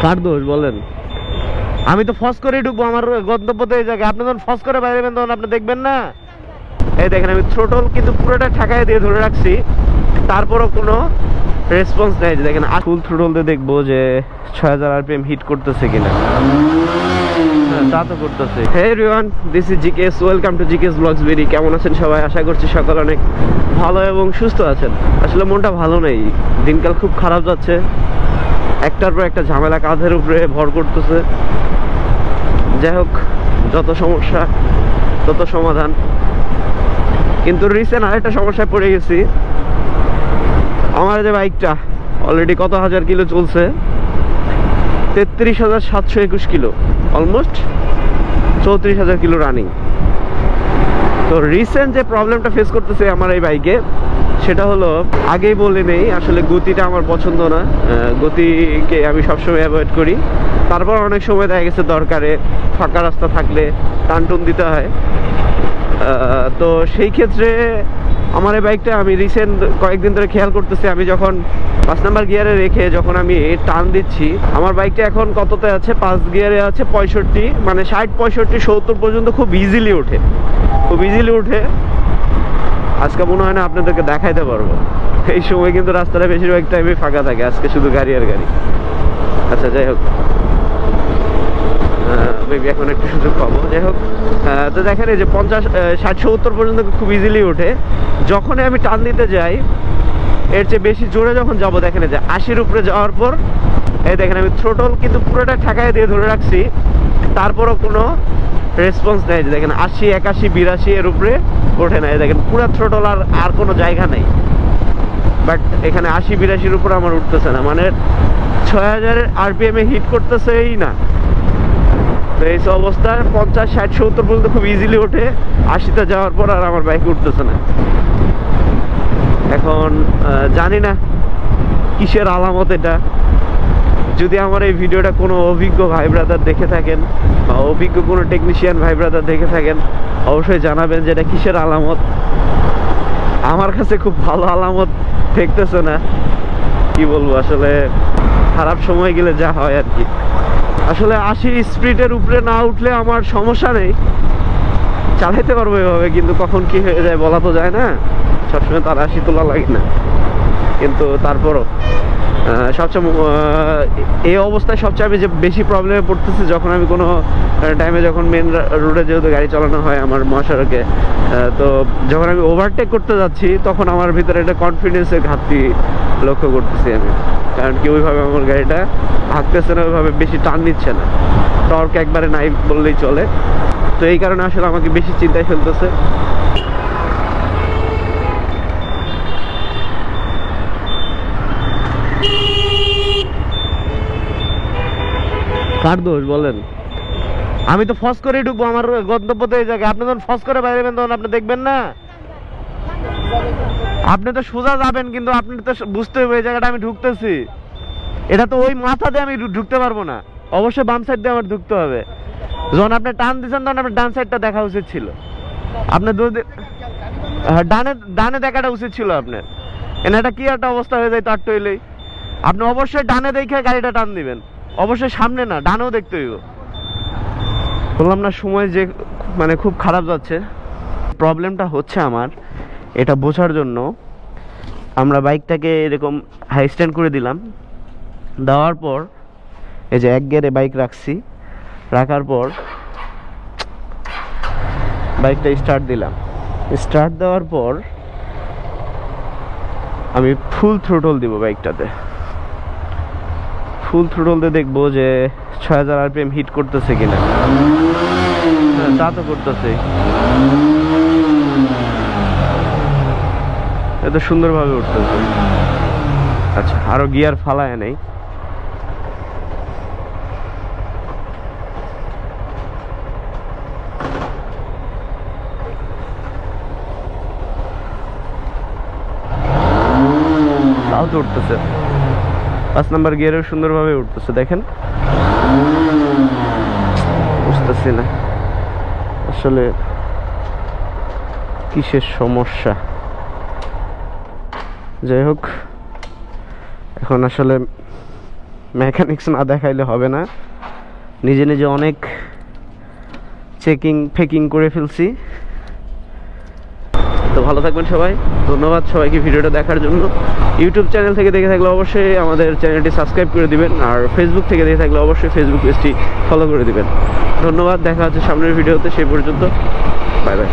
কার দোষ বলেন? আমি তো ফস করে ঢুকবো আমার গন্তব্য তো এই জায়গায়। আপনি যখন ফস করে বাইরে বেরোবেন তখন আপনি দেখবেন না। এই দেখেন আমি থ্রোটল কিন্তু পুরোটা ঠাকায় দিয়ে ধরে রাখছি, তারপরও কোনো রেসপন্স নেই। দেখেন ফুল থ্রোটল দিয়ে দেখবো যে 6000 RPM হিট করতেছে কিনা। তা তো করতেছে। Hey everyone, this is Geeks, welcome to Geeks blogs BD. কেমন আছেন সবাই? আশা করছি সকাল অনেক ভালো এবং সুস্থ আছেন। আসলে মনটা ভালো নেই, দিনকাল খুব খারাপ যাচ্ছে। একটার পর একটা ঝামেলা কাঁধের উপরে ভর করতেছে। যাই হোক, যত সমস্যা তত সমাধান। কিন্তু রিসেন্ট আরেকটা সমস্যায় পড়ে গেছি। আমার যে বাইকটা অলরেডি কত হাজার কিলো চলছে, 33,721 কিলো, অলমোস্ট 34,000 কিলো রানিং। তো রিসেন্ট যে প্রবলেমটা ফেস করতেছে আমার এই বাইকে, সেটা হলো, আগেই বলে নেই, আসলে গতিটা আমার পছন্দ না। গতিকে আমি সবসময় অ্যাভয়েড করি। তারপর অনেক সময় দেখা গেছে দরকারে ফাঁকা রাস্তা থাকলে টানটুন দিতে হয়। তো সেই ক্ষেত্রে আমার এই বাইকটা আমি রিসেন্ট কয়েকদিন ধরে খেয়াল করতেছি, আমি যখন 5 নাম্বার গিয়ারে রেখে যখন আমি টান দিচ্ছি, আমার বাইকটা এখন কততে আছে? 5 গিয়ারে আছে 65, মানে 60, 65, 70 পর্যন্ত খুব ইজিলি ওঠে, খুব ইজিলি উঠে। আজকে মনে হয় না আপনাদেরকে দেখাইতে পারবো। এই সময় কিন্তু রাস্তাটা বেশিরভাগ টাইমে ফাঁকা থাকে, আজকে শুধু গাড়ি আর গাড়ি। আচ্ছা, যাই হোক, মেবি এখন একটু সুযোগ পাবো। যাই হোক, তো দেখেন এই যে 50, 60, 70 পর্যন্ত খুব ইজিলি ওঠে। যখনই আমি টান দিতে যাই, এর চেয়ে বেশি জোরে যখন যাবো, দেখেন এই যে 80-র উপরে যাওয়ার পর, এই দেখেন আমি থ্রোটল কিন্তু পুরোটা ঠাকায় দিয়ে ধরে রাখছি, তারপরও কোনো রেসপন্স নেই। দেখেন 80, 81, 82 এর উপরে ওঠে না। দেখেন পুরো থ্রোটল, আর কোনো জায়গা নেই। বাট এখানে 80, 82-র উপরে আমার উঠতেছে না, মানে 6000 RPM হিট করতেছেই না। তো এই অবস্থায় 50, 60, 70 পর্যন্ত খুব ইজিলি ওঠে। 80-তে যাওয়ার পর আর আমার বাইক উঠতেছে না। এখন জানি না কিসের আলামত এটা। যদি আমার এই ভিডিওটা কোনো অভিজ্ঞ ভাই ব্রাদার দেখে থাকেন, বা অভিজ্ঞ কোনো টেকনিশিয়ান ভাই ব্রাদার দেখে থাকেন, অবশ্যই জানাবেন যে এটা কিসের আলামত। আমার কাছে খুব ভালো আলামত দেখতেছে না। কি বলবো, আসলে খারাপ সময় গেলে যা হয় আর কি। আসলে 80 স্পিডের উপরে না উঠলে আমার সমস্যা নেই, চালাইতে পারবো এভাবে। কিন্তু কখন কি হয়ে যায় বলা তো যায় না, সবসময় তার 80 তোলা লাগে না। কিন্তু তারপরও সবচেয়ে এই অবস্থায় সবচেয়ে আমি যে বেশি প্রবলেমে পড়তেছি, যখন আমি কোনো টাইমে, যখন মেন রোডে যেহেতু গাড়ি চালানো হয় আমার মহাসড়কে, তো যখন আমি ওভারটেক করতে যাচ্ছি, তখন আমার ভিতরে একটা কনফিডেন্সের ঘাটতি লক্ষ্য করতেছি আমি। কারণ কি, ওইভাবে আমার গাড়িটা ভাগতেছে না, ওইভাবে বেশি টান নিচ্ছে না, টর্ক একবারে নাই বললেই চলে। তো এই কারণে আসলে আমাকে বেশি চিন্তায় ফেলতেছে। কার দোষ বলেন? আমি তো ফস করে ঢুকবো আমার গন্তব্য তো এই জায়গায়। আপনি যখন ফস করে বাইরে বেরোবেন তখন আপনি দেখবেন না। আপনি তো সোজা যাবেন, কিন্তু আপনি তো বুঝতে হবে এই জায়গাটা আমি ঢুকতেছি। এটা তো ওই মাথা দিয়ে আমি ঢুকতে পারবো না, অবশ্যই বাম সাইড দিয়ে আমার ঢুকতে হবে। যখন আপনি টান দিচ্ছেন তখন আপনার ডান সাইডটা দেখা উচিত ছিল। আপনার ডানে দেখাটা উচিত ছিল আপনার। এটা কি একটা অবস্থা হয়ে যায় তার টইলেই। আপনি অবশ্যই ডানে দেখে গাড়িটা টান দিবেন, অবশ্যই সামনে না, ডানেও দেখতে হইব। বললাম না, সময় যে মানে খুব খারাপ যাচ্ছে। প্রবলেমটা হচ্ছে আমার, এটা বোঝার জন্য আমরা বাইকটাকে এরকম হাই স্ট্যান্ড করে দিলাম। দেওয়ার পর এই যে 1 গিয়ারে বাইক রাখছি, রাখার পর বাইকটা স্টার্ট দিলাম। স্টার্ট দেওয়ার পর আমি ফুল থ্রোটল দিব বাইকটাতে। ফুল থ্রোটল দিয়ে দেখবো যে 6000 RPM হিট করতেছে কিনা। তা তো করতেছে, এত সুন্দরভাবে উঠতেছে। আচ্ছা, আরো গিয়ার ফালায় নেই। তাও তো উঠতেছে, 5 নাম্বার গিয়ারেও সুন্দরভাবে উঠতেছে। দেখেন, বুঝতেছি না আসলে কিসের সমস্যা। যাই হোক, এখন আসলে মেকানিক্স না দেখাইলে হবে না, নিজে নিজে অনেক ফেকিং করে ফেলছি। তো ভালো থাকবেন সবাই, ধন্যবাদ সবাইকে ভিডিওটা দেখার জন্য। ইউটিউব চ্যানেল থেকে দেখে থাকলে অবশ্যই আমাদের চ্যানেলটি সাবস্ক্রাইব করে দিবেন, আর ফেসবুক থেকে দেখে থাকলে অবশ্যই ফেসবুক পেজটি ফলো করে দিবেন। ধন্যবাদ, দেখা হচ্ছে সামনের ভিডিওতে, সেই পর্যন্ত বাই বাই।